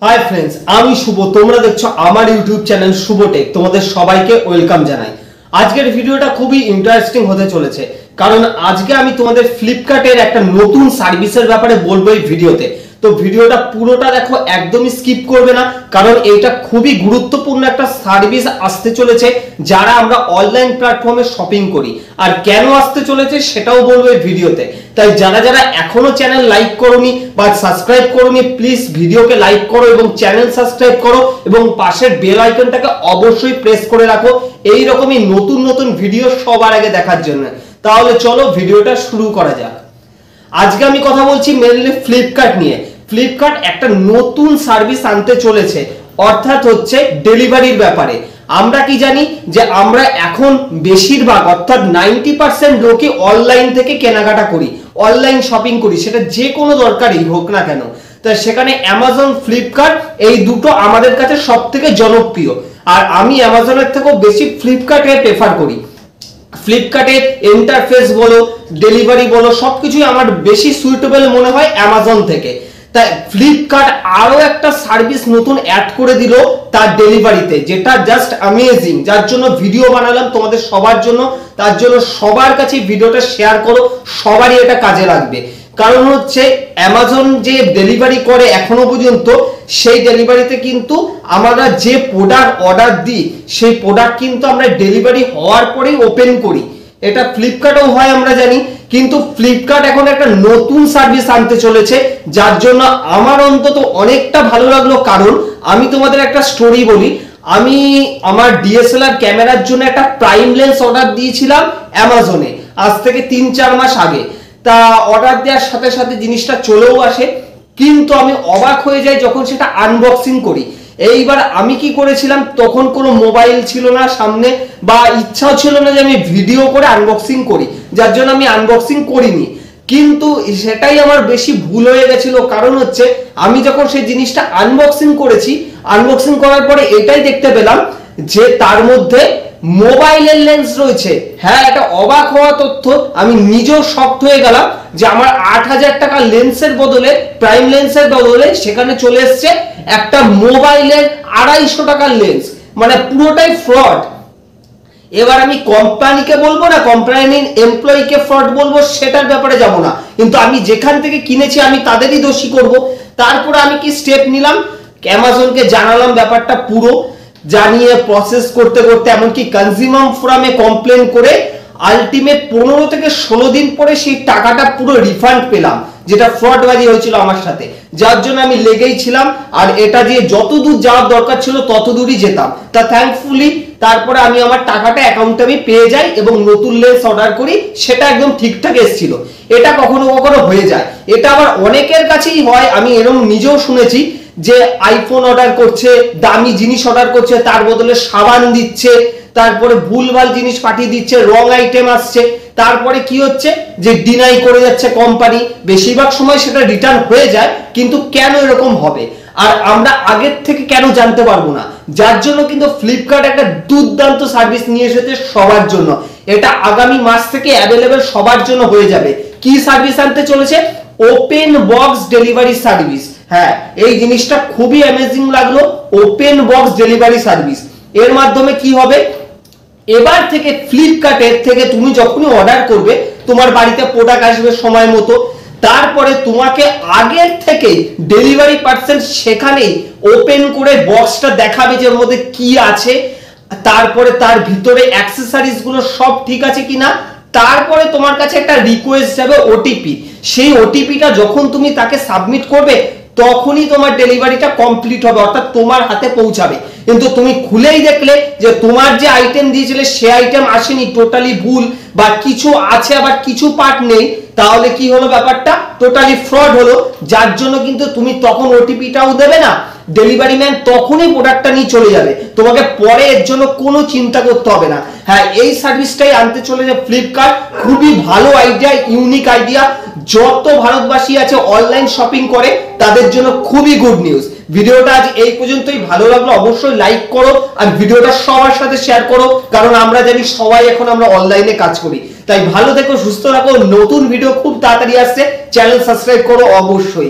Hi friends, आमी शुभ তোমরা দেখছো আমার ইউটিউব চ্যানেল শুভ টেক। তোমাদের সবাইকে ওয়েলকাম জানাই। আজকের ভিডিওটা খুবই ইন্টারেস্টিং হতে চলেছে, কারণ আজকে আমি তোমাদের ফ্লিপকার্টের একটা নতুন সার্ভিসের ব্যাপারে বলবো এই ভিডিওতে। তো ভিডিওটা পুরোটা দেখো, একদমই স্কিপ করবে না, কারণ এটা খুবই গুরুত্বপূর্ণ একটা সার্ভিস আসতে চলেছে যারা আমরা অনলাইন প্ল্যাটফর্মে শপিং করি। আর কেন আসতে চলেছে সেটাও বলবো এই ভিডিওতে। তাই যারা যারা এখনো চ্যানেল লাইক করোনি বা সাবস্ক্রাইব করোনি, প্লিজ ভিডিওকে লাইক করো এবং চ্যানেল সাবস্ক্রাইব করো এবং পাশের বেল আইকনটাকে অবশ্যই প্রেস করে রাখো এই রকমই নতুন নতুন ভিডিও সবার আগে দেখার জন্য। তাহলে চলো ভিডিওটা শুরু করা যাক। আজকে আমি কথা বলছি মেইনলি ফ্লিপকার্ট নিয়ে। ফ্লিপকার্ট একটা নতুন সার্ভিস আনতে চলেছে, অর্থাৎ হচ্ছে ডেলিভারির ব্যাপারে। আমরা কি জানি যে আমরা এখন বেশিরভাগ অর্থাৎ 90% লোকে অনলাইন থেকে কেনাকাটা করি, অনলাইন শপিং করি, সেটা যে কোনো দরকারই হোক না কেন। তো সেখানে অ্যামাজন, ফ্লিপকার্ট এই দুটো আমাদের কাছে সবথেকে জনপ্রিয়। আর আমি অ্যামাজনের থেকেও বেশি ফ্লিপকার্টে প্রেফার করি। ফ্লিপকার্টের ইন্টারফেস বলো, ডেলিভারি বলো, সবকিছুই আমার বেশি সুইটেবল মনে হয় অ্যামাজন থেকে। তাই ফ্লিপকার্ট আরো একটা সার্ভিস নতুন অ্যাড করে দিল তার ডেলিভারিতে, যেটা জাস্ট অ্যামেজিং, যার জন্য ভিডিও বানালাম তোমাদের সবার জন্য। তার জন্য সবার কাছে ভিডিওটা শেয়ার করো, সবারই এটা কাজে লাগবে। কারণ হচ্ছে অ্যামাজন যে ডেলিভারি করে এখনো পর্যন্ত, সেই ডেলিভারিতে কিন্তু আমরা যে প্রোডাক্ট অর্ডার দিই সেই প্রোডাক্ট কিন্তু আমরা ডেলিভারি হওয়ার পরেই ওপেন করি। এটা ফ্লিপকার্টেও হয় আমরা জানি, কিন্তু ফ্লিপকার্ট এখন একটা নতুন সার্ভিস আনতে চলেছে, যার জন্য আমার অন্তত অনেকটা ভালো লাগলো। কারণ আমি তোমাদের একটা স্টোরি বলি। আমি আমার ডিএসএলআর ক্যামেরার জন্য একটা প্রাইম লেন্স অর্ডার দিয়েছিলাম অ্যামাজনে আজ থেকে 3-4 মাস আগে। তা অর্ডার দেওয়ার সাথে সাথে জিনিসটা চলেও আসে, কিন্তু আমি অবাক হয়ে যাই যখন সেটা আনবক্সিং করি। এইবার আমি কি করেছিলাম, তখন কোনো মোবাইল ছিল না সামনে, বা ইচ্ছাও ছিল না যে আমি ভিডিও করে আনবক্সিং করি, যার জন্য আমি আনবক্সিং করিনি। কিন্তু সেটাই আমার বেশি ভুল হয়ে গেছিল। কারণ হচ্ছে আমি যখন সেই জিনিসটা আনবক্সিং করেছি, আনবক্সিং করার পরে এটাই দেখতে পেলাম যে তার মধ্যে মোবাইলের লেন্স রয়েছে। হ্যাঁ, এটা অবাক হওয়া তথ্য। আমি নিজেও শকড হয়ে গেলাম যে আমার 8,000 টাকা লেন্সের বদলে, প্রাইম লেন্সের বদলে সেখানে চলে এসছে একটা মোবাইলের 250 টাকার লেন্স। মানে পুরোটাই ফ্রড। এবার আমি কোম্পানিকে বলবো না, কোম্পানির এমপ্লয়িকে ফ্রড বলবো, সেটার ব্যাপারে যাব না, কিন্তু আমি যেখান থেকে কিনেছি আমি তাদেরই দোষী করব। তারপরে আমি কি স্টেপ নিলাম, অ্যামাজনকে জানালাম ব্যাপারটা পুরো, জানিয়ে প্রসেস করতে করতে এমনকি কনজিউমার ফোরামে কমপ্লেন করে আলটিমেট 15 থেকে 16 দিন পরে সেই টাকাটা পুরো রিফান্ড পেলাম, যেটা ফ্রডবাজি হয়েছিল আমার সাথে। যার জন্য আমি লেগেই ছিলাম, আর এটা দিয়ে যত দূর যাওয়ার দরকার ছিল তত দূরই যেতাম। তা থ্যাঙ্কফুলি তারপরে আমি আমার টাকাটা অ্যাকাউন্টে আমি পেয়ে যাই এবং নতুন লেন্স অর্ডার করি, সেটা একদম ঠিকঠাক এসেছিল। এটা কখনো কখনো হয়ে যায়, এটা আবার অনেকের কাছেই হয়। আমি এরকম নিজেও শুনেছি যে আইফোন অর্ডার করছে, দামি জিনিস অর্ডার করছে, তার বদলে সাবান দিচ্ছে, তারপরে ভুলভাল জিনিস পাঠিয়ে দিচ্ছে, রং আইটেম আসছে। তারপরে কি হচ্ছে যে ডিনাই করে যাচ্ছে কোম্পানি। বেশিরভাগ সময় সেটা রিটার্ন হয়ে যায়, কিন্তু কেন এরকম হবে আর আমরা আগের থেকে কেন জানতে পারবো না? যার জন্য কিন্তু ফ্লিপকার্ট একটা দুর্দান্ত সার্ভিস নিয়ে এসেছে সবার জন্য। এটা আগামী মাস থেকে অ্যাভেলেবেল সবার জন্য হয়ে যাবে। কি সার্ভিস আনতে চলেছে? Open box delivery service. হ্যাঁ, এই জিনিসটা খুবই অ্যামেজিং লাগলো, ওপেন বক্স ডেলিভারি সার্ভিস। এর মাধ্যমে কি হবে, এবার থেকে ফ্লিপকার্টের থেকে তুমি যখনই অর্ডার করবে তোমার বাড়িতে প্রোডাক্ট আসবে সময় মতো। তারপরে তোমাকে আগের থেকে ডেলিভারি পার্সন সেখানেই ওপেন করে বক্সটা দেখাবে যে ওর মধ্যে কি আছে, তারপরে তার ভিতরে অ্যাক্সেসরিজ গুলো সব ঠিক আছে কিনা। তারপরে তোমার কাছে একটা রিকোয়েস্ট যাবে ওটিপি। সেই ওটিপিটা যখন তুমি তাকে সাবমিট করবে তখনই তোমার ডেলিভারিটা কমপ্লিট হবে, অর্থাৎ তোমার হাতে পৌঁছাবে। কিন্তু তুমি খুলেই দেখলে যে তোমার যে আইটেম দিয়েছিলে সে আইটেম আসেনি, টোটালি ভুল, বা কিছু আছে আবার কিছু পার্ট নেই, তাহলে কি হলো ব্যাপারটা? টোটালি ফ্রড হলো। যার জন্য কিন্তু তুমি তখন ওটিপিটাও দেবে না, ডেলিভারি ম্যান তখনই প্রোডাক্টটা নিয়ে চলে যাবে, তোমাকে পরে এর জন্য কোনো চিন্তা করতে হবে না। হ্যাঁ, এই সার্ভিসটাই আনতে চলেছে ফ্লিপকার্ট। খুবই ভালো আইডিয়া, ইউনিক আইডিয়া। যত ভারতবাসী আছে অনলাইন শপিং করে তাদের জন্য খুবই গুড নিউজ। ভিডিওটা আজ এই পর্যন্তই। ভালো লাগলো অবশ্যই লাইক করো আর ভিডিওটা সবার সাথে শেয়ার করো, কারণ আমরা জানি সবাই এখন আমরা অনলাইনে কাজ করি। তাই ভালো থেকো, সুস্থ থাকো। নতুন ভিডিও খুব তাড়াতাড়ি আসছে, চ্যানেল সাবস্ক্রাইব করো অবশ্যই।